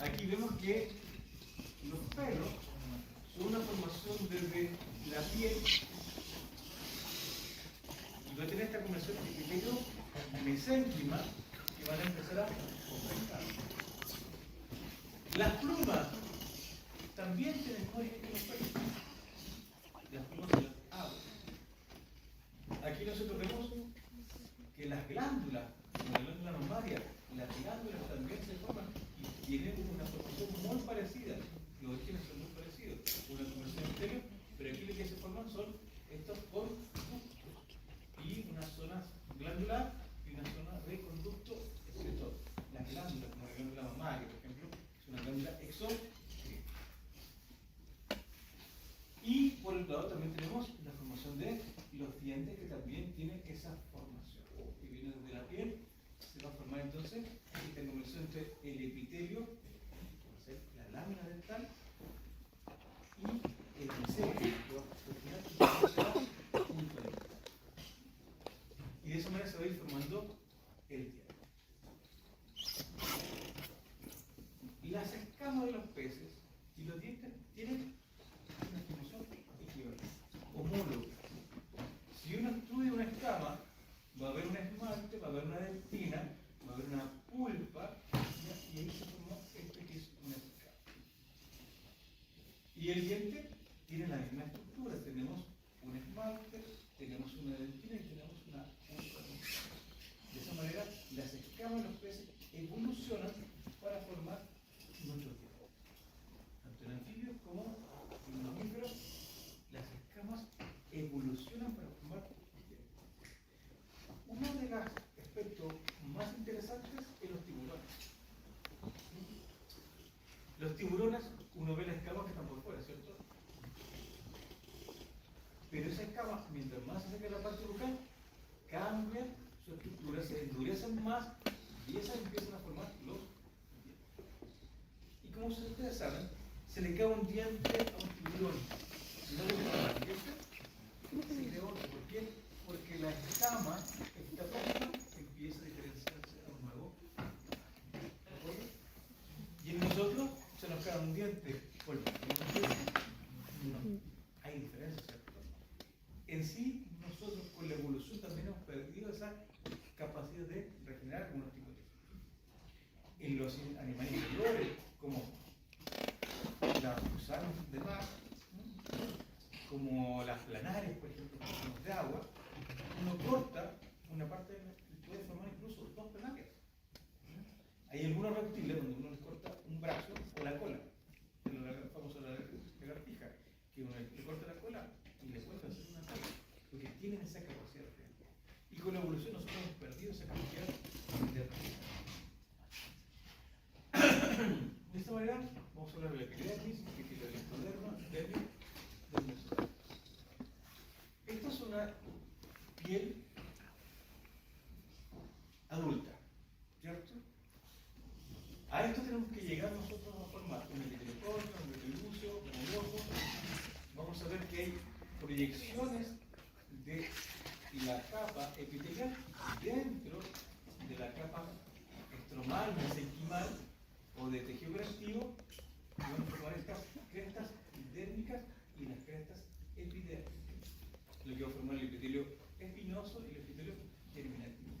aquí vemos que los pelos son una formación desde la piel y va a tener esta conversión de epitelio mesénquima que van a empezar a compactar. Las plumas también tienen códigos en los pelos. Las plumas de las aves. Aquí nosotros vemos que las glándulas, como la glándula mamaria, las glándulas también se forman y tienen una formación muy parecida. Los orígenes son muy parecidos. Una conversión epitelio, pero aquí lo que se forman son estos conductos y unas zonas glandular y una zona de conducto excretor. Las glándulas, como la glándula mamaria, por ejemplo, es una glándula exócrina. Y por el lado también tenemos la formación de los dientes que también tienen esa formación. Que viene desde la piel, se va a formar entonces esta conversión entre el epitelio, la lámina dental, y el mesenquio, que va a funcionar junto a él. Y de esa manera se va a ir formando el diente. Las escamas de los peces y los dientes tienen una formación equivalente, homóloga. Si uno estudia una escama, va a haber un esmalte, va a haber una dentina, va a haber una pulpa, y ahí se formó este que es una escama. Y el diente tiene la misma estructura. Tenemos un esmalte, tenemos una dentina y tenemos una pulpa. De esa manera, las escamas de los peces evolucionan para formar nuestros dientes. Tanto en anfibios como en mamíferos, las escamas evolucionan para formar dientes. Uno de los aspectos más interesantes es los tiburones. Los tiburones, uno ve las escamas que están por fuera, ¿cierto? Pero esas escamas, mientras más se acerca la parte bucal, cambian su estructura, se endurecen más y esas empiezan a formar los dientes. Y como ustedes saben, se le cae un diente a un tiburón. Si no le queda un diente, se crea otro. ¿Por qué? Porque la escama está próxima empieza a diferenciarse a un nuevo. ¿De acuerdo? Y en nosotros se nos cae un diente. ¿Por qué? No. Hay diferencias, ¿cierto? En sí, nosotros con la evolución también hemos perdido esa capacidad de regenerar algunos tipos de tejidos. En los animales inferiores, como los gusanos de mar, como las planares, por ejemplo, que son de agua, uno corta una parte, puede formar incluso dos planarias. Hay algunos reptiles donde uno les corta un brazo o la cola, la famosa lagartija, que uno le corta la cola y le puede hacer una cola, porque tienen esa capacidad de regenerar. Y con la evolución nosotros hemos perdido esa capacidad de regenerar. De esta manera vamos a hablar de la epidermis, del ectoderma, del mesoderma. Esta es una piel adulta, ¿cierto? A esto tenemos que llegar nosotros a formar un epitelio corto, un epitelio lúcido, un ojo. Vamos a ver que hay proyecciones de la capa epitelial dentro de la capa estromal, mesenquimal o de tejido conectivo, y van a formar estas crestas epidérmicas y las crestas epidérmicas, lo que va a formar el epitelio espinoso y el epitelio germinativo.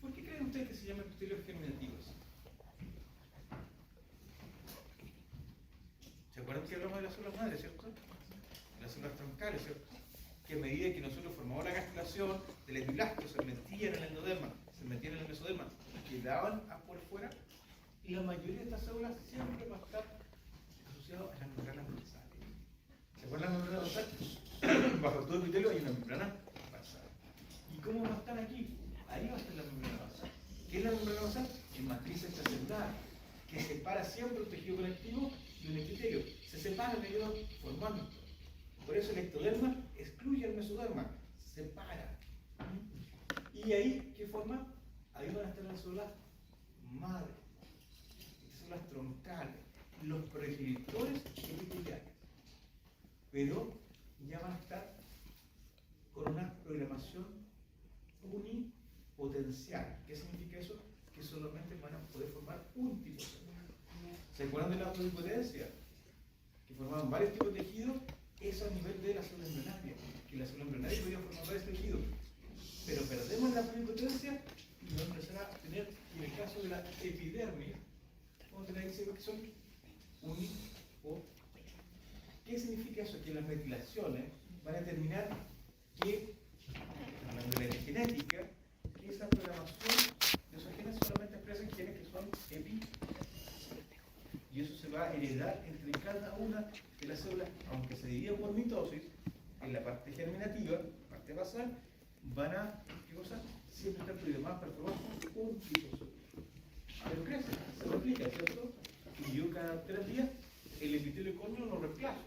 ¿Por qué creen ustedes que se llama epitelio germinativo? ¿Se acuerdan que hablamos de las células madres, cierto? Las células troncales, ¿cierto? Que a medida que nosotros formamos la gastrulación del epiblastio, se metían en el endoderma, se metían en el mesoderma, quedaban por fuera, y la mayoría de estas células siempre va a estar asociado a las membranas basales. ¿Se acuerdan de la membrana basal? Bajo todo el epitelio hay una membrana basal. ¿Y cómo va a estar aquí? Ahí va a estar la membrana basal. ¿Qué es la membrana basal? Es matriz extracelular, que separa siempre un tejido conectivo y un epitelio. Se separan ellos formando. Por eso el ectoderma excluye al mesoderma, separa. Y ahí, ¿qué forma? Ahí van a estar las células madre, las células troncales, los progenitores epiteliales. Pero ya van a estar con una programación unipotencial. ¿Qué significa eso? Que solamente van a poder formar un tipo de célula. ¿Se acuerdan de la pluripotencia? Que formaban varios tipos de tejidos, eso a nivel de la célula embrionaria, que la célula embrionaria podía formar varios tejidos. Pero perdemos la pluripotencia y vamos a empezar a tener, en el caso de la epidermis, vamos a tener que son unipo. ¿Qué significa eso? Que las metilaciones van a determinar que, hablando de la epigenética, que esa programación de esos genes solamente expresan genes que son epi. Y eso se va a heredar entre cada una de las células, aunque se divida por mitosis, en la parte germinativa, parte basal, van a, ¿qué cosa? Siempre estar más perturbados por un tipo. Pero crece, se replica, ¿cierto? Y yo cada 3 días el epitelio córneo lo reemplazo.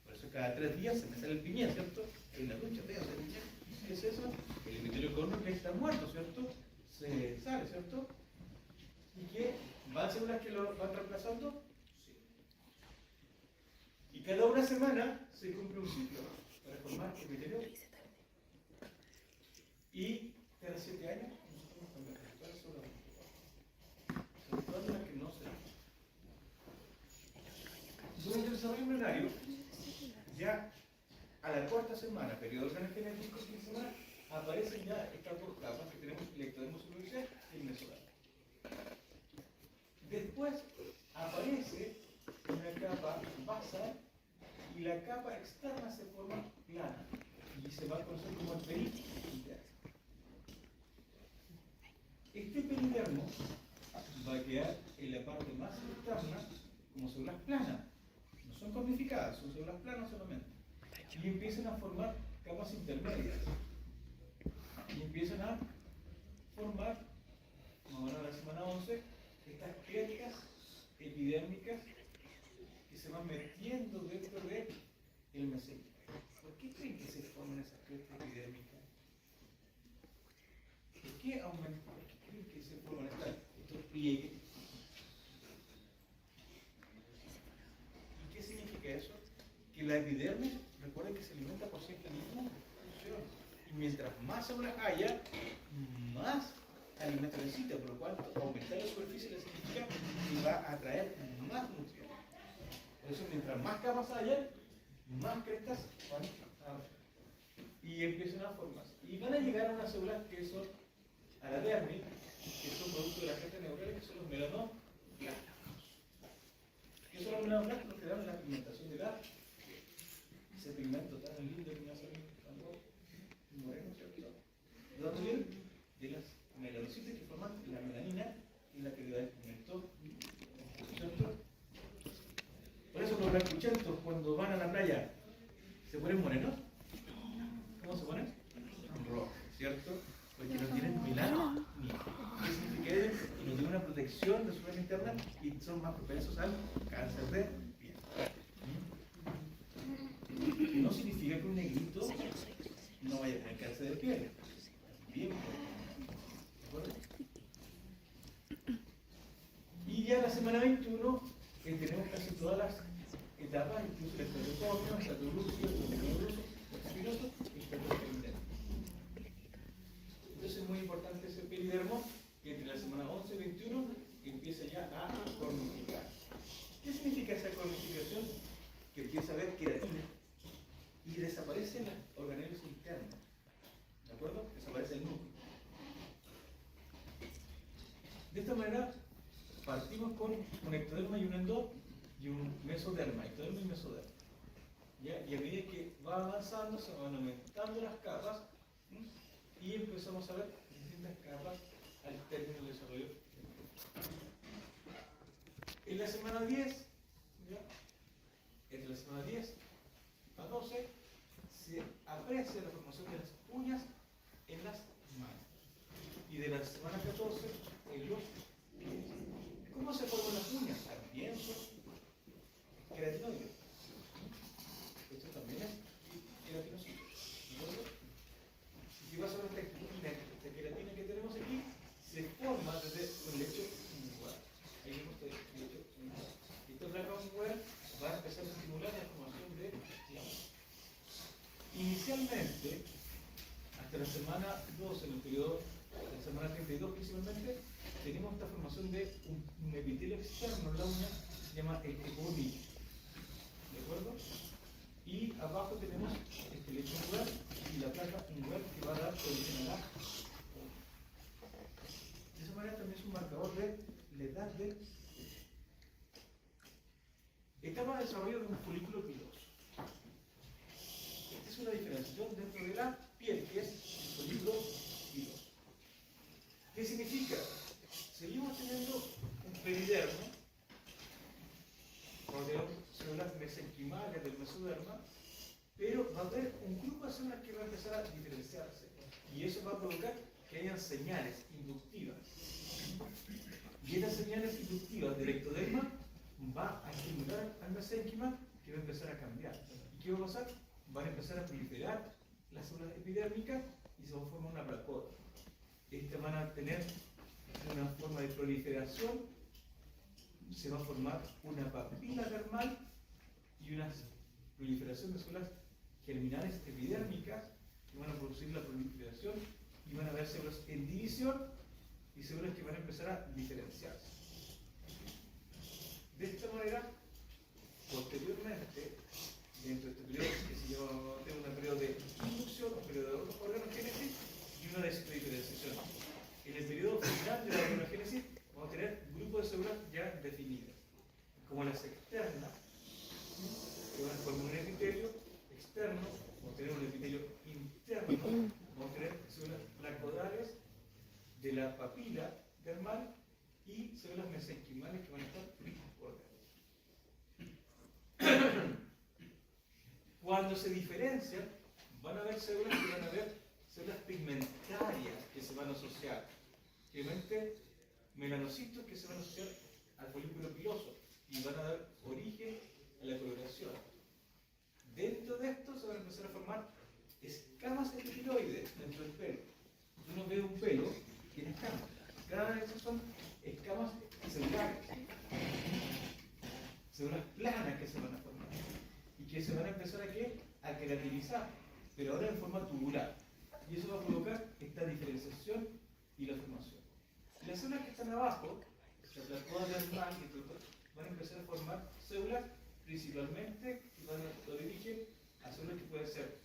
Por eso cada 3 días se me sale el piñón, ¿cierto? En la ducha, veo, ¿qué es eso? El epitelio córneo que está muerto, ¿cierto? Se sale, ¿cierto? ¿Y qué? ¿Van células que lo van reemplazando? Sí. Y cada una semana se cumple un ciclo para formar epitelio. Y cada 7 años nosotros cambiamos todas las células. Son todas las que no se dan. Durante el desarrollo embrionario, ya a la 4ª semana, periodo genético, 15 semanas, aparecen ya estas 2 capas que tenemos, el ectodermo superficial y el mesodermo. Después aparece una capa basal y la capa externa se forma plana y se va a conocer como el peridermo. Este peridermo va a quedar en la parte más externa como células planas. No son cornificadas, son células planas solamente. Y empiezan a formar capas intermedias. Y empiezan a formar, como van a la semana 11, estas crestas epidérmicas que se van metiendo dentro del mesenquima. ¿Por qué creen que se forman esas crestas epidérmicas? ¿Por qué aumentan? ¿Por qué creen que se forman estos pliegues? ¿Y qué significa eso? Que la epidermis, recuerden que se alimenta por siempre la misma función. Y mientras más células haya, más alimento necesita, por lo cual aumentar la superficie le significa que va a atraer más nutrientes. Por eso mientras más capas haya, más crestas van a haber. Y empiezan a formarse. Y van a llegar a unas células que son a la dermis, que son producto de las crestas neurales, que son los melanoblastos. ¿Qué son los melanoblastos? Que dan la pigmentación de la ese pigmento tan lindo que me hace moreno, ¿cierto? ¿De dónde viene? De las melanocitos que forman la melanina y la que le da el pigmento, ¿cierto? Por eso los blancuchentos cuando van a la playa se ponen morenos. ¿Cómo se ponen? Rojos, ¿cierto? Porque no tienen melanina. ¿Qué significa eso? Que no tienen una protección de su área interna y son más propensos al cáncer de piel. No significa que un negrito no vaya a tener cáncer de piel. Bien, ¿de acuerdo? Y ya en la semana 21 tenemos casi todas las etapas, incluso el estereocomio, el estaturrucio, el estereocomio, el espinoso y el estereocomio. Entonces es muy importante ese peridermo que entre la semana 11 y 21 empieza ya a cornificar. ¿Qué significa esa cornificación? Que empieza a haber queratina y desaparecen los organelos internos. ¿De acuerdo? Desaparece el núcleo. De esta manera partimos con un ectoderma y un endo y un mesoderma, ectoderma y mesoderma. ¿Ya? Y a medida que va avanzando se van aumentando las capas, ¿sí? Y empezamos a ver distintas capas al término del desarrollo. En la semana 10, ¿ya? Entre la semana 10 a 12 se aprecia la formación de las uñas en las manos. Y de la semana 14 en los pies. ¿Cómo se forman las uñas? También son queratinoides. Esto también es queratinoide. ¿Y qué pasa con esta queratina que tenemos aquí? Se forma desde un lecho inguinal. Ahí vemos el lecho inguinal. Esta placa inguinal va a empezar a estimular la formación de glándulas. Inicialmente, hasta la semana 12, en el periodo de la semana 32 principalmente, tenemos esta formación de un epitelio externo en la uña se llama el epodídimo. ¿De acuerdo? Y abajo tenemos el lecho angular y la placa angular que va a dar origen a la. De esa manera también es un marcador de la edad del feto. Etapa de desarrollo de un folículo piloso. Esta es una diferenciación dentro de la piel, que es el folículo piloso. ¿Qué significa? Seguimos teniendo un peridermo, rodeado de células mesenquimales del mesoderma, pero va a haber un grupo de células que va a empezar a diferenciarse. Y eso va a provocar que hayan señales inductivas. Y estas señales inductivas del ectoderma va a estimular al mesénquima, que va a empezar a cambiar. ¿Y qué va a pasar? Van a empezar a proliferar las células epidérmicas y se va a formar una placota. Estas van a tener una forma de proliferación, se va a formar una papila dermal y una proliferación de células germinales epidérmicas que van a producir la proliferación y van a haber células en división y células que van a empezar a diferenciarse. De esta manera, posteriormente, dentro de este periodo que se llama un periodo de inducción, un periodo de organogénesis y una diferenciación. En el periodo final de la organogénesis vamos a tener grupos de células ya definidas, como las externas, que van a formar un epitelio externo, vamos a tener un epitelio interno, vamos a tener células placodales de la papila dermal y células mesenquimales que van a estar por dentro. Cuando se diferencian, van a haber células que van a haber células pigmentarias que se van a asociar, obviamente melanocitos que se van a asociar al folículo piloso y van a dar origen a la coloración. Dentro de esto se van a empezar a formar escamas epiteloides dentro del pelo. Uno ve un pelo y tiene escamas. Cada vez esas son escamas celulares, células planas que se van a formar y que se van a empezar a queratinizar, pero ahora en forma tubular. Y eso va a provocar esta diferenciación y la formación. Las células que están abajo, las placodas dermal, van a empezar a formar células principalmente que van a dar origen a células que pueden ser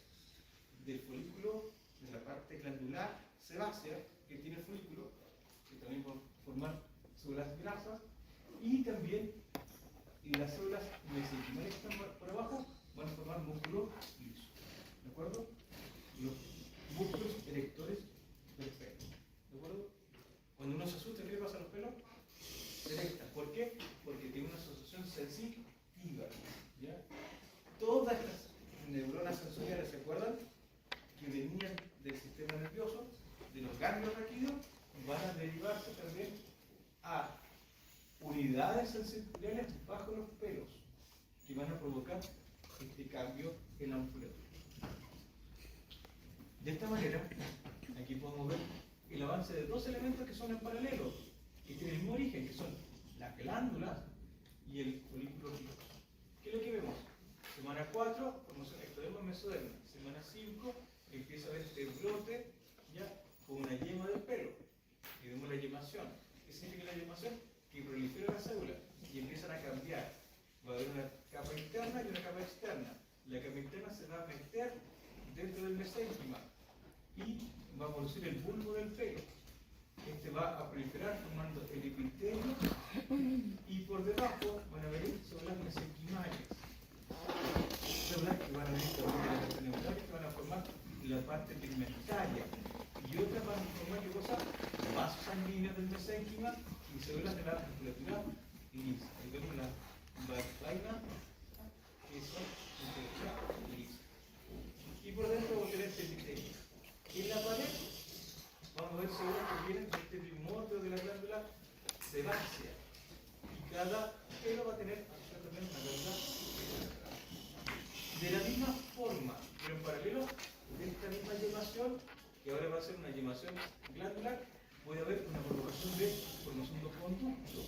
del folículo, de la parte glandular sebácea que tiene el folículo, que también van a formar células grasas, y también las células mesenquimales que están por abajo van a formar músculo liso. ¿De acuerdo? Los músculos erectores del pelo. ¿De acuerdo? Cuando uno se asusta, ¿qué le pasa a los pelos? Se erectan. ¿Por qué? Porque tiene una asociación sensitiva. ¿Ya? Todas estas neuronas sensoriales, ¿se acuerdan? Que venían del sistema nervioso, de los ganglios raquídeos, van a derivarse también a unidades sensoriales bajo los pelos, que van a provocar este cambio en la musculatura. De esta manera, aquí podemos ver el avance de dos elementos que son en paralelo, que tienen el mismo origen, que son las glándulas y el folículo piloso. ¿Qué es lo que vemos? Semana 4, formación ectoderma mesoderma. Semana 5, empieza a ver este brote ya con una yema del pelo. Y vemos la yemación. ¿Qué significa la yemación? Que prolifera las células y empiezan a cambiar. Va a haber una capa interna y una capa externa. La capa interna se va a meter dentro del mesénquima y va a producir el bulbo del pelo. Este va a proliferar formando el epitelio y por debajo van a venir células mesenquimales. Células que van a venir también de las que van a formar la parte pigmentaria y otras van a formar ¿qué cosa? Vasos sanguíneos del mesénquima y células de la musculatura lisa. Ahí vemos la vaina que son musculatura lisa. Y por dentro vamos a tener este epitelio. En la pared vamos a ver células que vienen de este primordio de la glándula sebácea. Y cada pelo va a tener también una glándula sebácea. De la misma forma, pero en paralelo de esta misma yemación, que ahora va a ser una yemación glandular, puede haber una provocación de formación de conducto.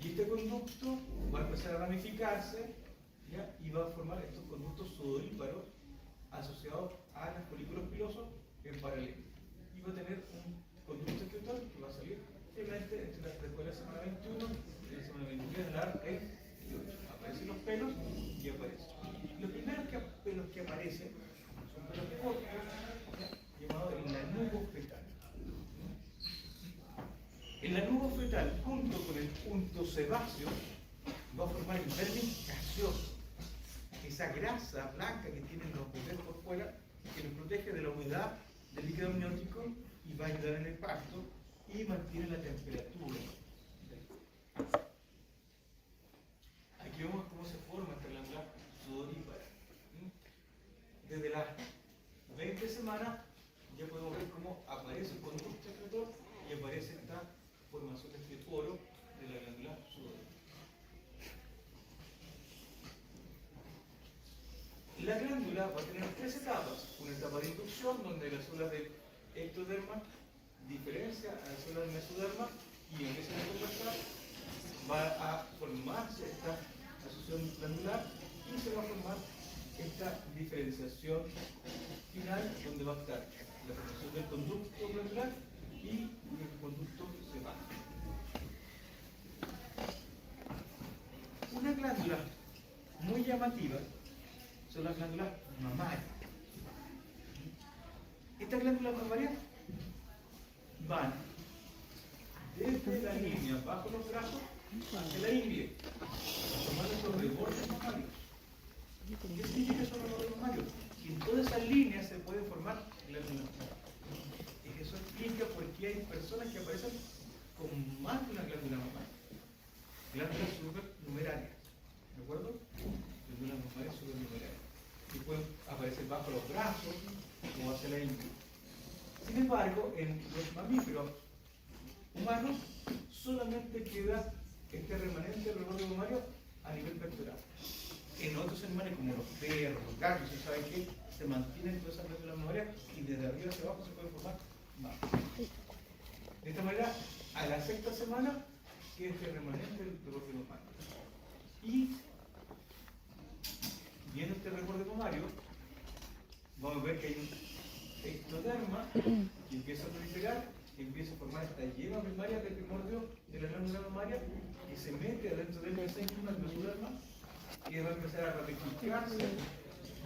Y este conducto va a empezar a ramificarse, ¿ya? Y va a formar estos conductos sudoríparos asociados a los folículos pilosos en paralelo. Y va a tener un conducto escritor que va a salir finalmente después de la semana 21 y la semana 23 de la El anudo fetal, junto con el punto sebáceo, va a formar el vermis gaseoso. Esa grasa blanca que tienen los bebés por fuera, que nos protege de la humedad del líquido amniótico y va a ayudar en el parto y mantiene la temperatura. Aquí vemos cómo se forma esta glándula sudorípara. Desde las 20 semanas ya podemos ver cómo aparece el conducto secretor y aparece esta formación de este poro de la glándula sudorípara. La glándula va a tener tres etapas. Una etapa de inducción, donde las células del ectoderma diferencia a las células del mesoderma y empiezan a conversar. Va a formarse esta asociación glandular y se va a formar esta diferenciación final, donde va a estar la formación del conducto glandular y el conducto sebáceo. Una glándula muy llamativa son las glándulas mamarias. Estas glándulas mamarias van desde la línea bajo los brazos hacia la ingle, formando estos rebordes mamarios. ¿Qué significa esos rebordes mamarios? Que en toda esa línea se pueden formar glándulas mamarias. Y eso explica por qué hay personas que aparecen con más de una glándula mamaria. Glándulas supernumerarias. ¿De acuerdo? Glándulas mamarias supernumerarias. Que pueden aparecer bajo los brazos o hacia la ingle. Sin embargo, en los mamíferos humanos solamente queda este remanente del reborde mamario a nivel pectoral. En otros animales como los perros, los gatos, se sabe que se mantienen todas esas glándulas mamarias y desde arriba hacia abajo se pueden formar más. De esta manera, a la sexta semana queda este remanente del reborde mamario. Y viendo este reborde mamario, vamos a ver que hay un ectoderma que empieza a proliferar, que empieza a formar esta yema primaria del primordio de la glándula mamaria, que se mete adentro del mesénquima, del mesoderma, y va a empezar a ramificarse,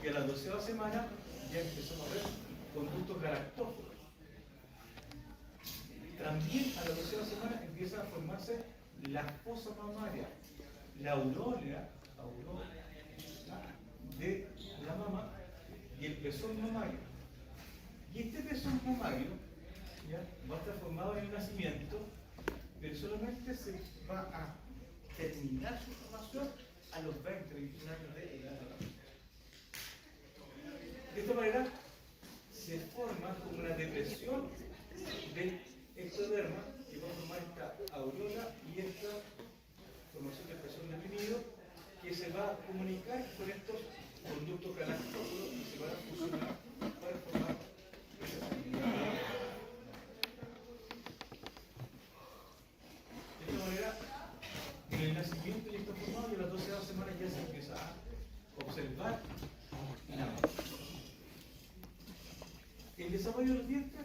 y a la 12ª semana ya empezamos a ver conductos galactóforos. También a la 12ª semana empieza a formarse la fosa mamaria, la aureola de la mama y el pezón mamario. Y este pezón mamario ¿ya? Va a estar formado en el nacimiento, pero solamente se va a terminar su formación a los 20, 21 años de edad. De esta manera se forma como una depresión del ectoderma que va a formar esta aureola y esta formación del pezón deprimido, que se va a comunicar con estos conductos galactóforos y se van a fusionar para formar esta sanguínea. De esta manera, en el nacimiento ya está formado y a las 12 semanas ya se empieza a observar la mama. El desarrollo de los dientes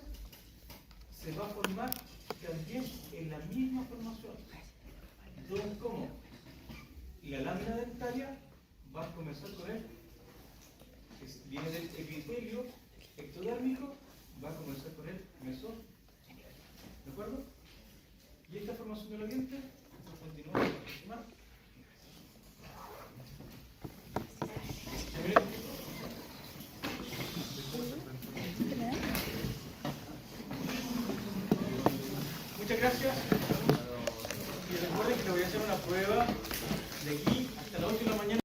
se va a formar también en la misma formación. Entonces, ¿cómo? La lámina dentaria va a comenzar con él, viene del epitelio ectodérmico, va a comenzar con el mesón. ¿De acuerdo? Y esta formación de los dientes continúa la próxima. Muchas gracias. Y recuerden que les voy a hacer una prueba de aquí hasta las 8 de la mañana.